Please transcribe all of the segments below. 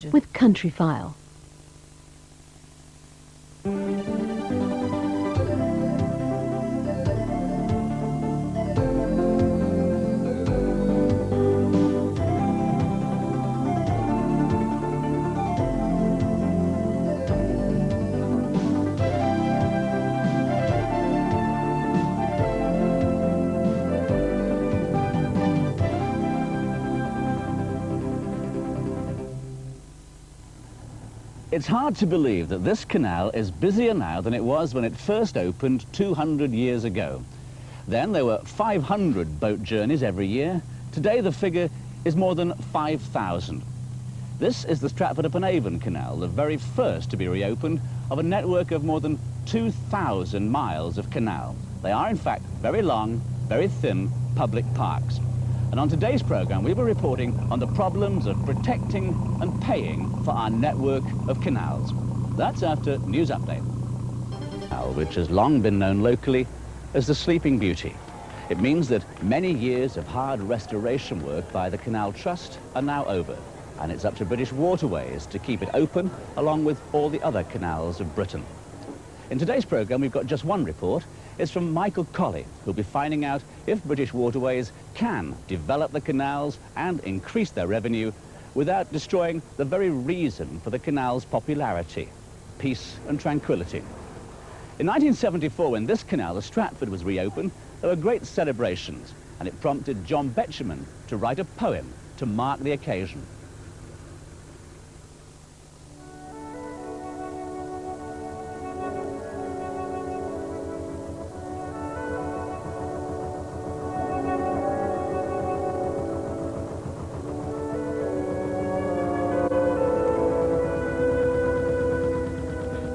with Countryfile. It's hard to believe that this canal is busier now than it was when it first opened 200 years ago. Then there were 500 boat journeys every year. Today the figure is more than 5,000. This is the Stratford-upon-Avon Canal, the very first to be reopened of a network of more than 2,000 miles of canal. They are in fact very long, very thin public parks. And on today's programme, we'll be reporting on the problems of protecting and paying for our network of canals. That's after News Update. Which has long been known locally as the Sleeping Beauty. It means that many years of hard restoration work by the Canal Trust are now over, and it's up to British Waterways to keep it open along with all the other canals of Britain. In today's programme, we've got just one report. It's from Michael Colley, who'll be finding out if British Waterways can develop the canals and increase their revenue without destroying the very reason for the canal's popularity, peace and tranquility. In 1974, when this canal, the Stratford, was reopened, there were great celebrations, and it prompted John Betjeman to write a poem to mark the occasion.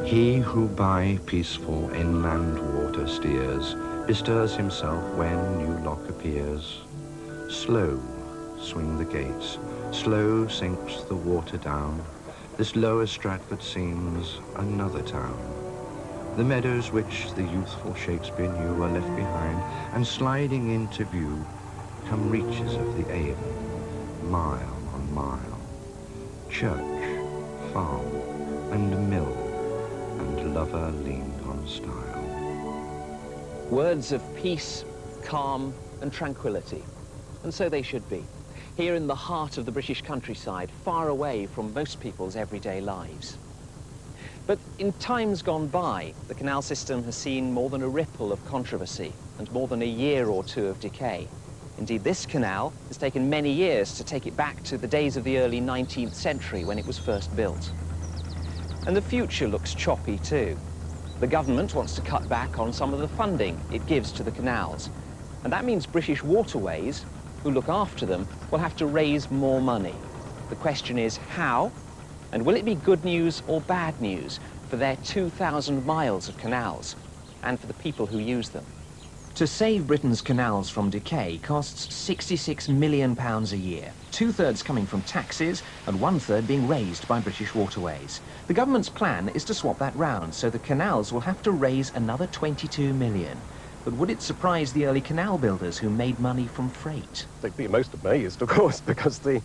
He who by peaceful inland water steers bestirs himself when new lock appears. Slow swing the gates, slow sinks the water down. This lower Stratford seems another town. The meadows which the youthful Shakespeare knew are left behind, and sliding into view come reaches of the Avon, mile on mile. Church, farm, and mill, and lover leaned on stile. Words of peace, calm and tranquility. And so they should be. Here in the heart of the British countryside, far away from most people's everyday lives. But in times gone by, the canal system has seen more than a ripple of controversy and more than a year or two of decay. Indeed, this canal has taken many years to take it back to the days of the early 19th century when it was first built. And the future looks choppy too. The government wants to cut back on some of the funding it gives to the canals. And that means British Waterways, who look after them, will have to raise more money. The question is how, and will it be good news or bad news for their 2,000 miles of canals and for the people who use them? To save Britain's canals from decay costs £66 million a year, 2/3 coming from taxes and 1/3 being raised by British Waterways. The government's plan is to swap that round, so the canals will have to raise another 22 million. But would it surprise the early canal builders who made money from freight? They'd be most amazed, of course, because the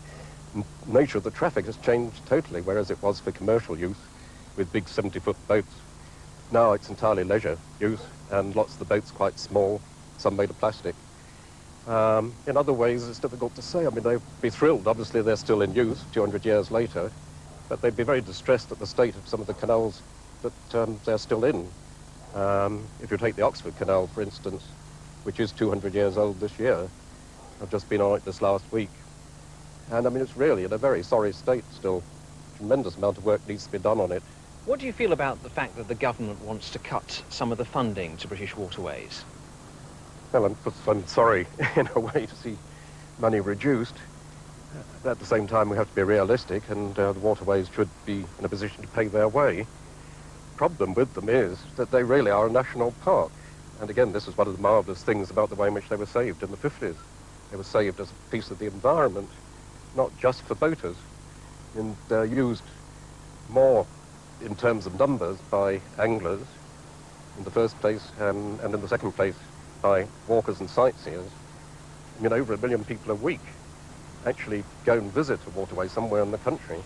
nature of the traffic has changed totally, whereas it was for commercial use with big 70-foot boats. Now it's entirely leisure use, and lots of the boats quite small, some made of plastic. In other ways, it's difficult to say. I mean, they'd be thrilled. Obviously, they're still in use 200 years later, but they'd be very distressed at the state of some of the canals that they're still in. If you take the Oxford Canal, for instance, which is 200 years old this year, I've just been on it this last week. And I mean, it's really in a very sorry state still. Tremendous amount of work needs to be done on it. What do you feel about the fact that the government wants to cut some of the funding to British Waterways? Well, I'm sorry, in a way, to see money reduced. At the same time, we have to be realistic, and the waterways should be in a position to pay their way. The problem with them is that they really are a national park. And again, this is one of the marvellous things about the way in which they were saved in the 50s. They were saved as a piece of the environment, not just for boaters. And they're used more in terms of numbers by anglers in the first place, and in the second place by walkers and sightseers. I mean, over 1 million people a week actually go and visit a waterway somewhere in the country.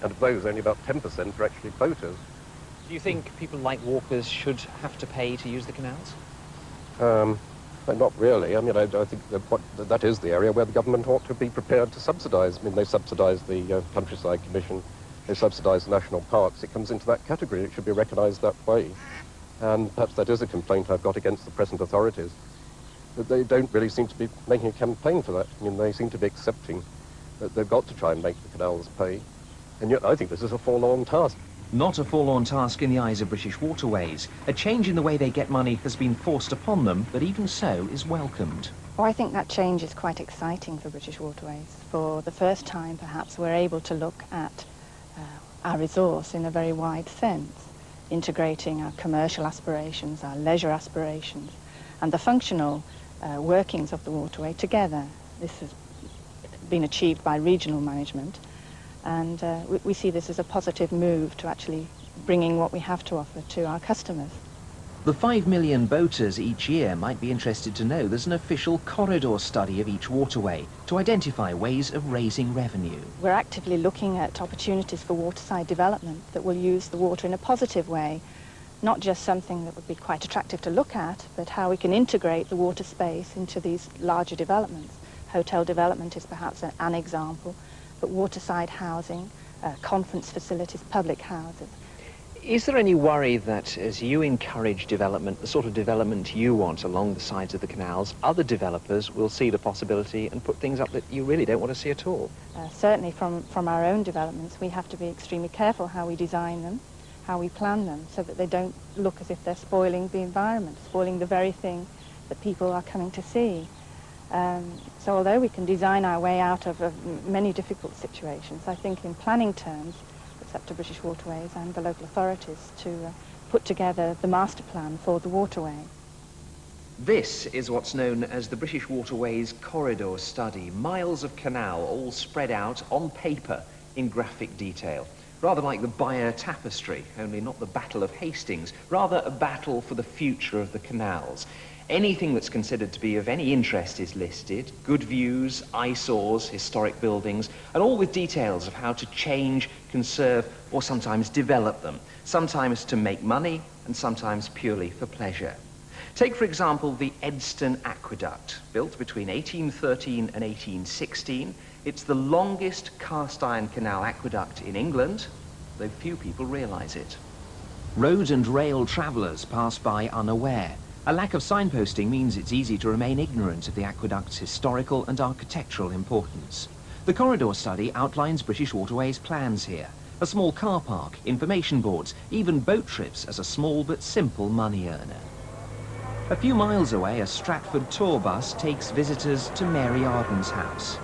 and of those only about 10% are actually boaters. Do you think people like walkers should have to pay to use the canals? But not really. I mean, I think that is the area where the government ought to be prepared to subsidise. I mean, they subsidise the Countryside Commission, they subsidise the national parks. It comes into that category. It should be recognised that way. And perhaps that is a complaint I've got against the present authorities, that they don't really seem to be making a campaign for that. I mean, they seem to be accepting that they've got to try and make the canals pay. And yet I think this is a forlorn task. Not a forlorn task in the eyes of British Waterways. A change in the way they get money has been forced upon them, but even so is welcomed. Oh, I think that change is quite exciting for British Waterways. For the first time, perhaps, we're able to look at our resource in a very wide sense, integrating our commercial aspirations, our leisure aspirations, and the functional workings of the waterway together. This has been achieved by regional management, and we see this as a positive move to actually bringing what we have to offer to our customers. The 5 million boaters each year might be interested to know there's an official corridor study of each waterway to identify ways of raising revenue. We're actively looking at opportunities for waterside development that will use the water in a positive way, not just something that would be quite attractive to look at, but how we can integrate the water space into these larger developments. Hotel development is perhaps an example, but waterside housing, conference facilities, public houses. Is there any worry that as you encourage development, the sort of development you want along the sides of the canals, other developers will see the possibility and put things up that you really don't want to see at all? Certainly from our own developments, we have to be extremely careful how we design them, how we plan them, so that they don't look as if they're spoiling the environment, spoiling the very thing that people are coming to see. So although we can design our way out of many difficult situations, I think in planning terms, it's up to British Waterways and the local authorities to put together the master plan for the waterway. This is what's known as the British Waterways Corridor Study. Miles of canal all spread out on paper in graphic detail. Rather like the Bayeux Tapestry, only not the Battle of Hastings, rather a battle for the future of the canals. Anything that's considered to be of any interest is listed. Good views, eyesores, historic buildings, and all with details of how to change, conserve, or sometimes develop them. Sometimes to make money, and sometimes purely for pleasure. Take, for example, the Edston Aqueduct, built between 1813 and 1816. It's the longest cast-iron canal aqueduct in England, though few people realise it. Road and rail travellers pass by unaware. A lack of signposting means it's easy to remain ignorant of the aqueduct's historical and architectural importance. The corridor study outlines British Waterways' plans here. A small car park, information boards, even boat trips as a small but simple money earner. A few miles away, a Stratford tour bus takes visitors to Mary Arden's house.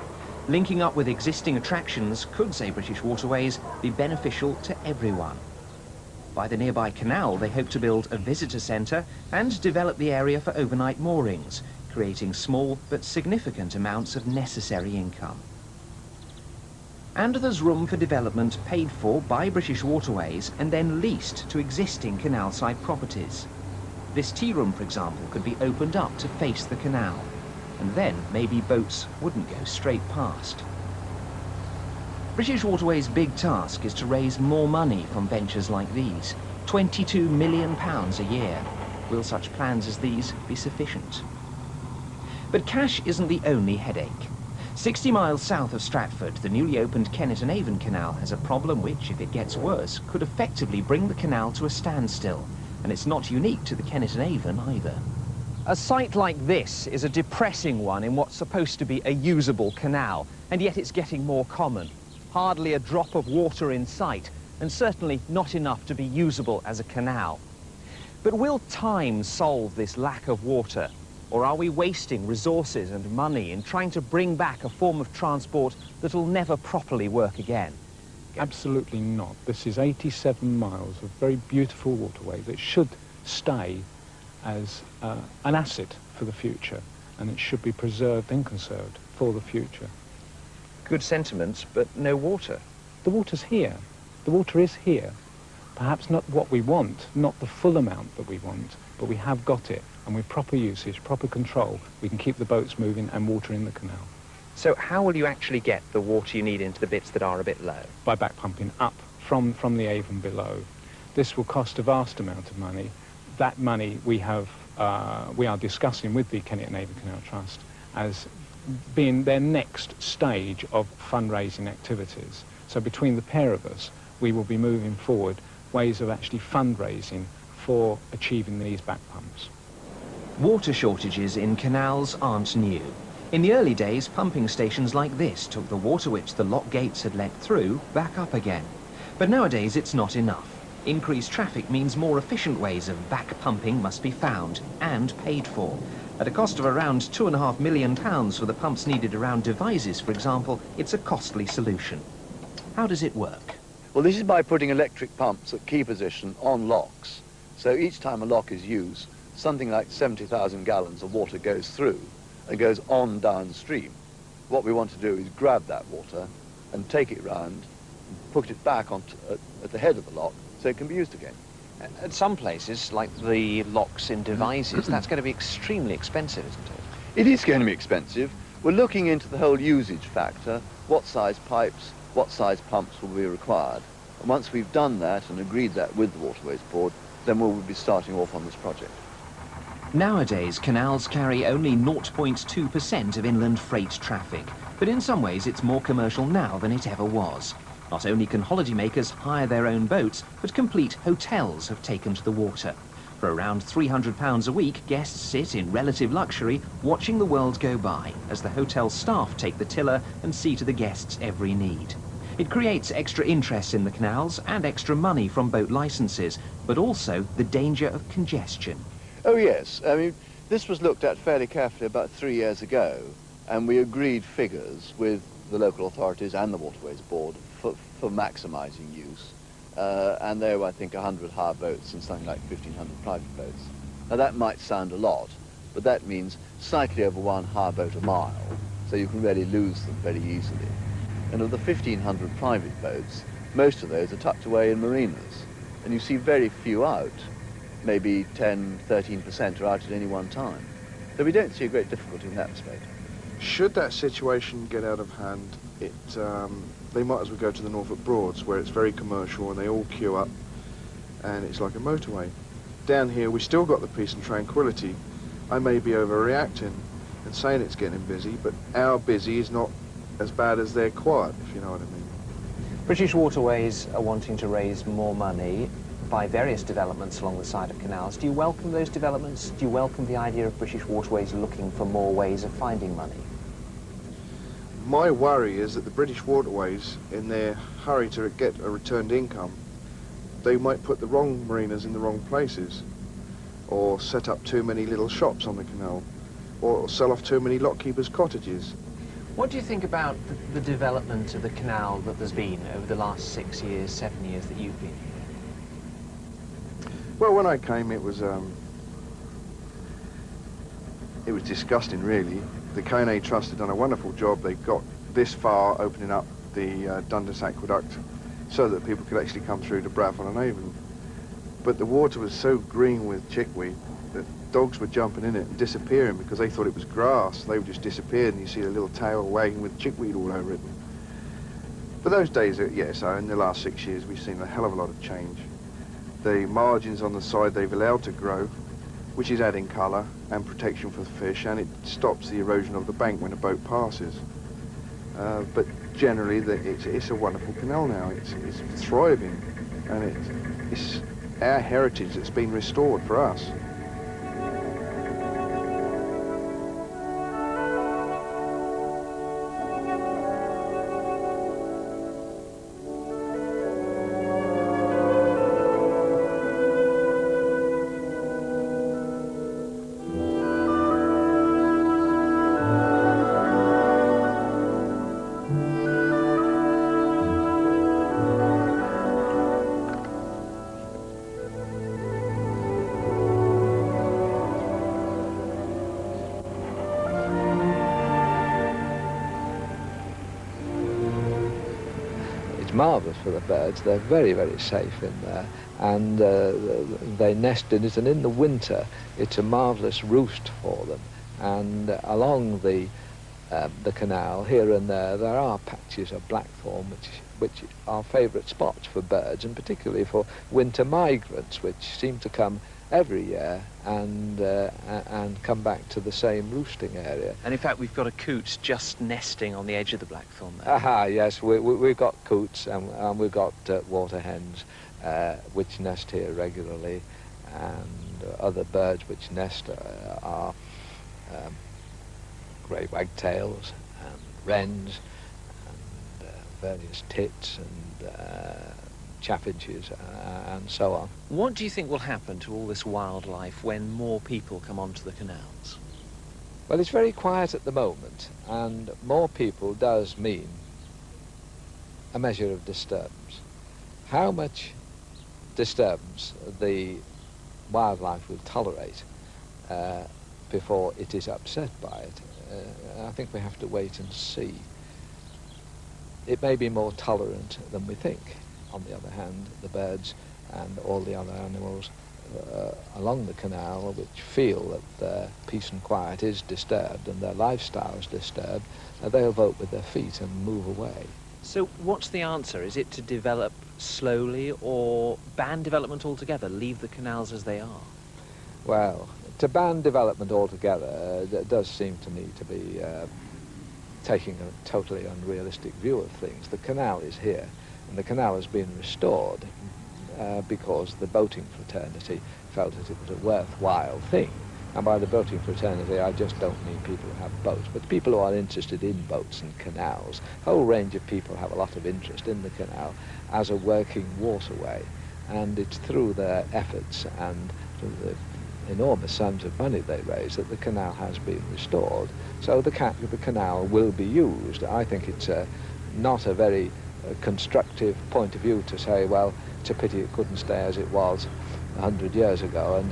Linking up with existing attractions could, say British Waterways, be beneficial to everyone. By the nearby canal, they hope to build a visitor centre and develop the area for overnight moorings, creating small but significant amounts of necessary income. And there's room for development paid for by British Waterways and then leased to existing canal-side properties. This tea room, for example, could be opened up to face the canal, and then maybe boats wouldn't go straight past. British Waterways' big task is to raise more money from ventures like these, £22 million a year. Will such plans as these be sufficient? But cash isn't the only headache. 60 miles south of Stratford, the newly opened Kennet and Avon Canal has a problem which, if it gets worse, could effectively bring the canal to a standstill. And it's not unique to the Kennet and Avon either. A site like this is a depressing one in what's supposed to be a usable canal, and yet it's getting more common. Hardly a drop of water in sight, and certainly not enough to be usable as a canal. But will time solve this lack of water? Or are we wasting resources and money in trying to bring back a form of transport that'll never properly work again? Absolutely not. This is 87 miles of very beautiful waterway that should stay as an asset for the future, and it should be preserved and conserved for the future. Good sentiment, but no water. The water's here. The water is here. Perhaps not what we want, not the full amount that we want, but we have got it, and with proper usage, proper control, we can keep the boats moving and water in the canal. So how will you actually get the water you need into the bits that are a bit low? By back pumping up from the Avon below. This will cost a vast amount of money. That money we are discussing with the Kennet and Avon Canal Trust as being their next stage of fundraising activities. So between the pair of us, we will be moving forward ways of actually fundraising for achieving these back pumps. Water shortages in canals aren't new. In the early days, pumping stations like this took the water which the lock gates had let through back up again. But nowadays it's not enough. Increased traffic means more efficient ways of back pumping must be found and paid for. At a cost of around £2.5 million for the pumps needed around Devizes, for example, it's a costly solution. How does it work? Well, this is by putting electric pumps at key position on locks. So each time a lock is used, something like 70,000 gallons of water goes through and goes on downstream. What we want to do is grab that water and take it round, and put it back at the head of the lock so it can be used again. At some places, like the locks in Devizes, that's going to be extremely expensive, isn't it? It is going to be expensive. We're looking into the whole usage factor, what size pipes, what size pumps will be required. And once we've done that and agreed that with the Waterways Board, then we'll be starting off on this project. Nowadays, canals carry only 0.2% of inland freight traffic, but in some ways it's more commercial now than it ever was. Not only can holidaymakers hire their own boats, but complete hotels have taken to the water. For around £300 a week, guests sit in relative luxury, watching the world go by, as the hotel staff take the tiller and see to the guests' every need. It creates extra interest in the canals and extra money from boat licenses, but also the danger of congestion. Oh yes, I mean, this was looked at fairly carefully about 3 years ago, and we agreed figures with the local authorities and the Waterways Board for maximising use. And there were, I think, 100 hire boats and something like 1,500 private boats. Now that might sound a lot, but that means slightly over one hire boat a mile, so you can really lose them very easily. And of the 1,500 private boats, most of those are tucked away in marinas, and you see very few out. Maybe 10, 13% are out at any one time. So we don't see a great difficulty in that respect. Should that situation get out of hand, they might as well go to the Norfolk Broads, where it's very commercial and they all queue up and it's like a motorway. Down here we still got the peace and tranquility. I may be overreacting and saying it's getting busy, but our busy is not as bad as their quiet, if you know what I mean. British Waterways are wanting to raise more money by various developments along the side of canals. Do you welcome those developments? Do you welcome the idea of British Waterways looking for more ways of finding money? My worry is that the British Waterways, in their hurry to get a returned income, they might put the wrong marinas in the wrong places, or set up too many little shops on the canal, or sell off too many lockkeepers' cottages. What do you think about the development of the canal that there's been over the last 6 years, 7 years that you've been here? Well, when I came, it was disgusting, really. The K&A Trust had done a wonderful job. They got this far, opening up the Dundas Aqueduct so that people could actually come through to Bradford and Avon. But the water was so green with chickweed that dogs were jumping in it and disappearing because they thought it was grass. They would just disappear and you see a little tail wagging with chickweed all over it. But those days, yes, in the last 6 years, we've seen a hell of a lot of change. The margins on the side they've allowed to grow, which is adding colour and protection for the fish, and it stops the erosion of the bank when a boat passes. But generally, it's a wonderful canal now. It's thriving, and it's our heritage that's been restored for us. Marvellous for the birds. They're very, very safe in there, and they nest in it, and in the winter it's a marvellous roost for them. And along the the canal. Here and there are patches of blackthorn which are favourite spots for birds, and particularly for winter migrants, which seem to come every year and come back to the same roosting area. And in fact, we've got a coot just nesting on the edge of the blackthorn there. Aha, yes, we've got coots and we've got water hens which nest here regularly, and other birds which nest are grey wagtails and wrens and various tits and chaffinches and so on. What do you think will happen to all this wildlife when more people come onto the canals? Well, it's very quiet at the moment, and more people does mean a measure of disturbance. How much disturbance the wildlife will tolerate before it is upset by it, I think we have to wait and see. It may be more tolerant than we think. On the other hand, the birds and all the other animals along the canal, which feel that their peace and quiet is disturbed and their lifestyle is disturbed, they'll vote with their feet and move away. So what's the answer? Is it to develop slowly or ban development altogether, leave the canals as they are? Well, to ban development altogether does seem to me to be taking a totally unrealistic view of things. The canal is here, and the canal has been restored because the boating fraternity felt that it was a worthwhile thing. And by the boating fraternity, I just don't mean people who have boats, but people who are interested in boats and canals. A whole range of people have a lot of interest in the canal as a working waterway, and it's through their efforts and through the enormous sums of money they raise that the canal has been restored. So the canal will be used. I think it's not a very constructive point of view to say, well, it's a pity it couldn't stay as it was 100 years ago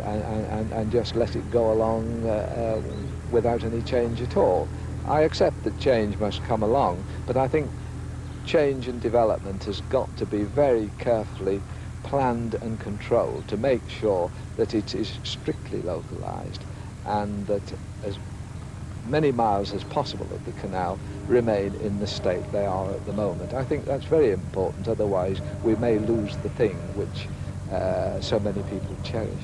and just let it go along without any change at all. I accept that change must come along, but I think change and development has got to be very carefully planned and controlled to make sure that it is strictly localized and that as many miles as possible of the canal remain in the state they are at the moment. I think that's very important, otherwise we may lose the thing which so many people cherish.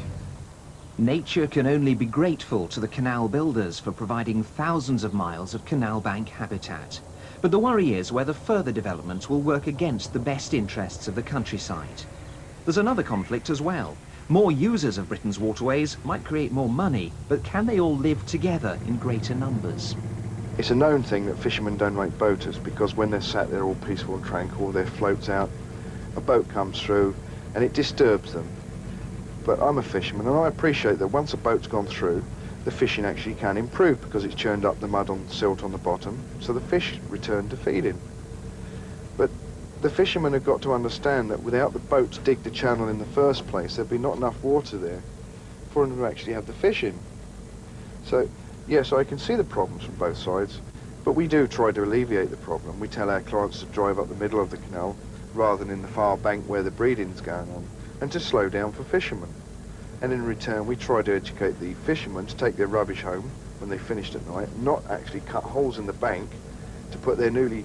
Nature can only be grateful to the canal builders for providing thousands of miles of canal bank habitat. But the worry is whether further development will work against the best interests of the countryside. There's another conflict as well. More users of Britain's waterways might create more money, but can they all live together in greater numbers? It's a known thing that fishermen don't like boaters because when they're sat there all peaceful and tranquil, their floats out, a boat comes through and it disturbs them. But I'm a fisherman and I appreciate that once a boat's gone through, the fishing actually can improve because it's churned up the mud on silt on the bottom, so the fish return to feeding. But the fishermen have got to understand that without the boats dig the channel in the first place, there'd be not enough water there for them to actually have the fish in. So, yes, I can see the problems from both sides, but we do try to alleviate the problem. We tell our clients to drive up the middle of the canal rather than in the far bank where the breeding's going on, and to slow down for fishermen. And in return, we try to educate the fishermen to take their rubbish home when they finished at night, not actually cut holes in the bank to put their newly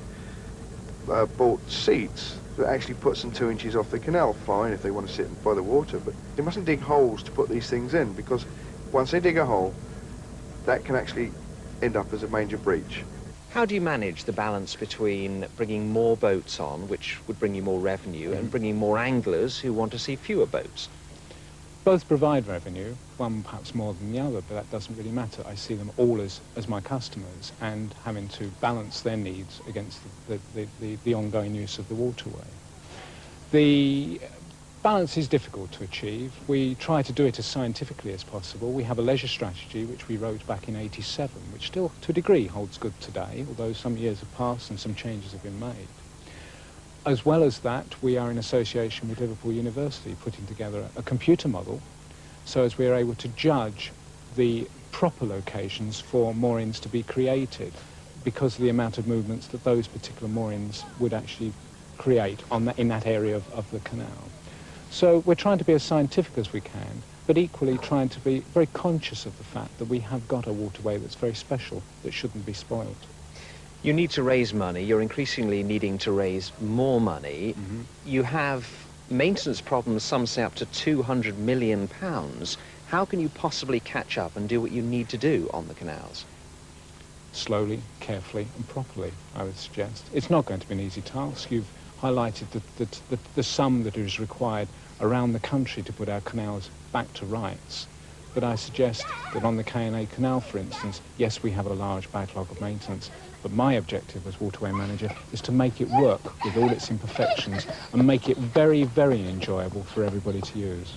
bought seats that actually puts them 2 inches off the canal. Fine if they want to sit by the water, but they mustn't dig holes to put these things in, because once they dig a hole, that can actually end up as a major breach. How do you manage the balance between bringing more boats on, which would bring you more revenue, and bringing more anglers who want to see fewer boats? Both provide revenue, one perhaps more than the other, but that doesn't really matter. I see them all as my customers and having to balance their needs against the ongoing use of the waterway. The balance is difficult to achieve. We try to do it as scientifically as possible. We have a leisure strategy which we wrote back in '87, which still to a degree holds good today, although some years have passed and some changes have been made. As well as that, we are in association with Liverpool University putting together a computer model so as we are able to judge the proper locations for moorings to be created because of the amount of movements that those particular moorings would actually create in that area of the canal. So we're trying to be as scientific as we can, but equally trying to be very conscious of the fact that we have got a waterway that's very special, that shouldn't be spoiled. You need to raise money. You're increasingly needing to raise more money. You have maintenance problems, some say up to £200 million. How can you possibly catch up and do what you need to do on the canals? Slowly, carefully and properly, I would suggest. It's not going to be an easy task. You've highlighted the sum that is required around the country to put our canals back to rights. But I suggest that on the K&A Canal, for instance, yes, we have a large backlog of maintenance, but my objective as waterway manager is to make it work with all its imperfections and make it very, very enjoyable for everybody to use.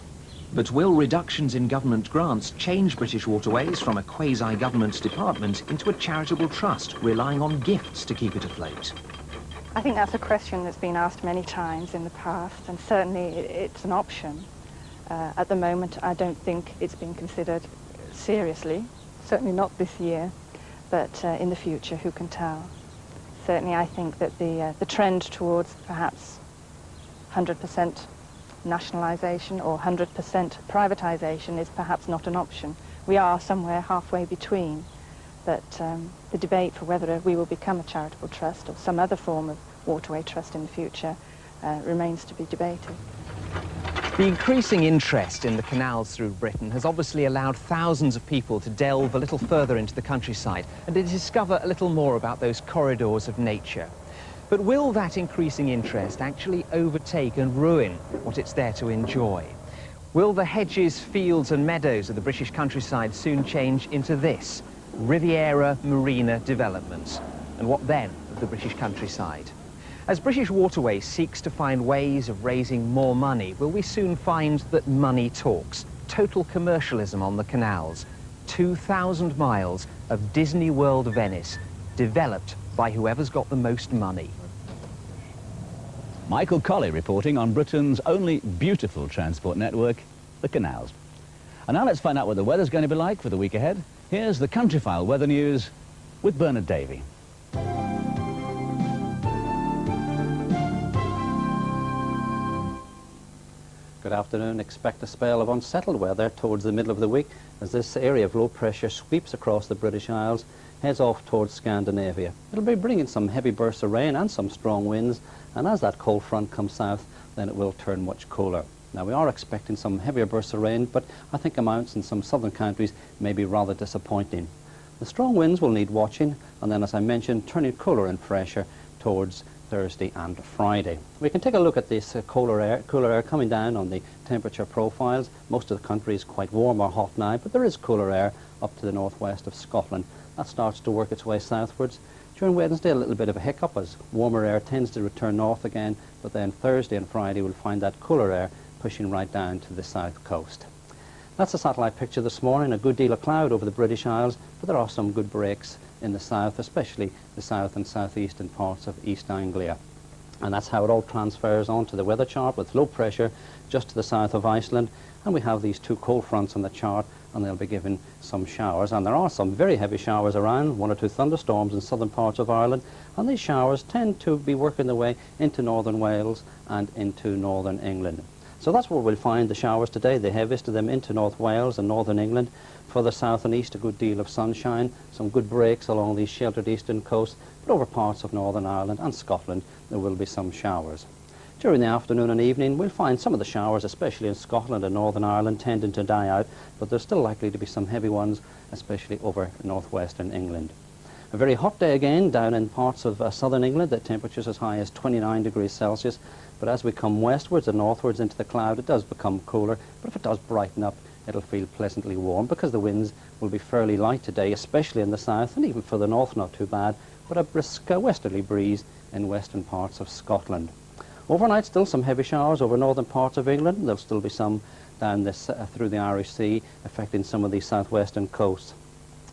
But will reductions in government grants change British Waterways from a quasi-government department into a charitable trust relying on gifts to keep it afloat? I think that's a question that's been asked many times in the past, and certainly it's an option. At the moment, I don't think it's been considered seriously, certainly not this year, but in the future, who can tell? Certainly, I think that the trend towards perhaps 100% nationalisation or 100% privatisation is perhaps not an option. We are somewhere halfway between, but the debate for whether we will become a charitable trust or some other form of waterway trust in the future remains to be debated. The increasing interest in the canals through Britain has obviously allowed thousands of people to delve a little further into the countryside and to discover a little more about those corridors of nature. But will that increasing interest actually overtake and ruin what it's there to enjoy? Will the hedges, fields and meadows of the British countryside soon change into this, Riviera Marina development? And what then of the British countryside? As British Waterways seeks to find ways of raising more money, will we soon find that money talks? Total commercialism on the canals. 2,000 miles of Disney World Venice, developed by whoever's got the most money. Michael Colley reporting on Britain's only beautiful transport network, the canals. And now let's find out what the weather's going to be like for the week ahead. Here's the Countryfile weather news with Bernard Davey. Good afternoon. Expect a spell of unsettled weather towards the middle of the week as this area of low pressure sweeps across the British Isles, heads off towards Scandinavia. It'll be bringing some heavy bursts of rain and some strong winds, and as that cold front comes south, then it will turn much cooler. Now, we are expecting some heavier bursts of rain, but I think amounts in some southern counties may be rather disappointing. The strong winds will need watching, and then, as I mentioned, turning cooler and fresher towards Thursday and Friday. We can take a look at this cooler air coming down on the temperature profiles. Most of the country is quite warm or hot now, but there is cooler air up to the northwest of Scotland. That starts to work its way southwards. During Wednesday, a little bit of a hiccup as warmer air tends to return north again, but then Thursday and Friday we'll find that cooler air pushing right down to the south coast. That's a satellite picture this morning. A good deal of cloud over the British Isles, but there are some good breaks in the south, especially the south and southeastern parts of East Anglia. And that's how it all transfers onto the weather chart, with low pressure just to the south of Iceland. And we have these two cold fronts on the chart, and they'll be giving some showers. And there are some very heavy showers around, 1 or 2 thunderstorms in southern parts of Ireland. And these showers tend to be working their way into northern Wales and into northern England. So that's where we'll find the showers today, the heaviest of them into North Wales and northern England. For the south and east, a good deal of sunshine, some good breaks along the sheltered eastern coast, but over parts of Northern Ireland and Scotland there will be some showers. During the afternoon and evening we'll find some of the showers, especially in Scotland and Northern Ireland, tending to die out, but there's still likely to be some heavy ones, especially over northwestern England. A very hot day again down in parts of southern England, at temperatures as high as 29 degrees Celsius, but as we come westwards and northwards into the cloud it does become cooler, but if it does brighten up it'll feel pleasantly warm because the winds will be fairly light today, especially in the south, and even for the north not too bad, but a brisk westerly breeze in western parts of Scotland. Overnight still some heavy showers over northern parts of England. There'll still be some down this through the Irish Sea, affecting some of the southwestern coasts.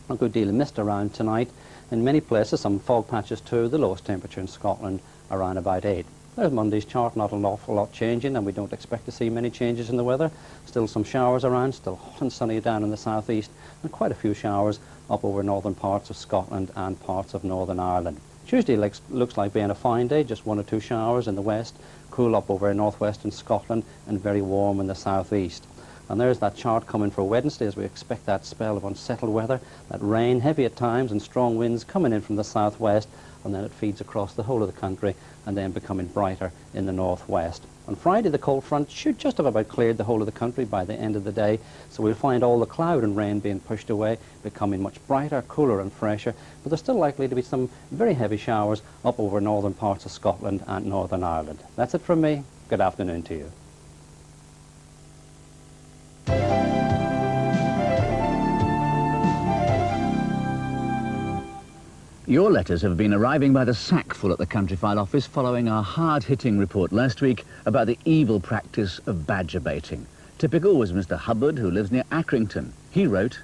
A good deal of mist around tonight. In many places some fog patches too. The lowest temperature in Scotland around about 8. There's Monday's chart, not an awful lot changing, and we don't expect to see many changes in the weather. Still some showers around, still hot and sunny down in the southeast, and quite a few showers up over northern parts of Scotland and parts of Northern Ireland. Tuesday looks like being a fine day, just 1 or 2 showers in the west, cool up over northwestern Scotland, and very warm in the southeast. And there's that chart coming for Wednesday as we expect that spell of unsettled weather, that rain, heavy at times, and strong winds coming in from the southwest, and then it feeds across the whole of the country and then becoming brighter in the northwest. On Friday, the cold front should just have about cleared the whole of the country by the end of the day, so we'll find all the cloud and rain being pushed away, becoming much brighter, cooler and fresher, but there's still likely to be some very heavy showers up over northern parts of Scotland and Northern Ireland. That's it from me. Good afternoon to you. Your letters have been arriving by the sackful at the Countryfile office following our hard-hitting report last week about the evil practice of badger baiting. Typical was Mr. Hubbard, who lives near Accrington. He wrote,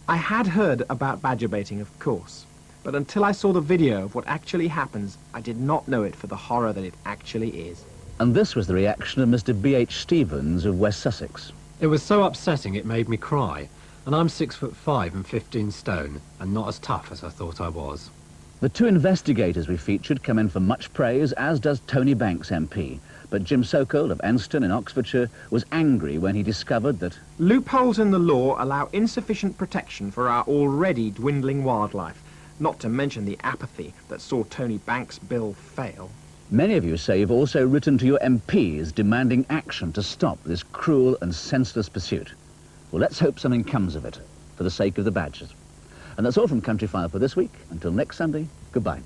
I had heard about badger baiting, of course, but until I saw the video of what actually happens, I did not know it for the horror that it actually is. and this was the reaction of Mr. B.H. Stevens of West Sussex. It was so upsetting it made me cry, and I'm 6'5" and 15 stone, and not as tough as I thought I was. The two investigators we featured come in for much praise, as does Tony Banks MP. But Jim Sokol of Enston in Oxfordshire was angry when he discovered that loopholes in the law allow insufficient protection for our already dwindling wildlife, not to mention the apathy that saw Tony Banks' bill fail. many of you say you've also written to your MPs demanding action to stop this cruel and senseless pursuit. Well, let's hope something comes of it, for the sake of the badgers. And that's all from Countryfile for this week. Until next Sunday, goodbye.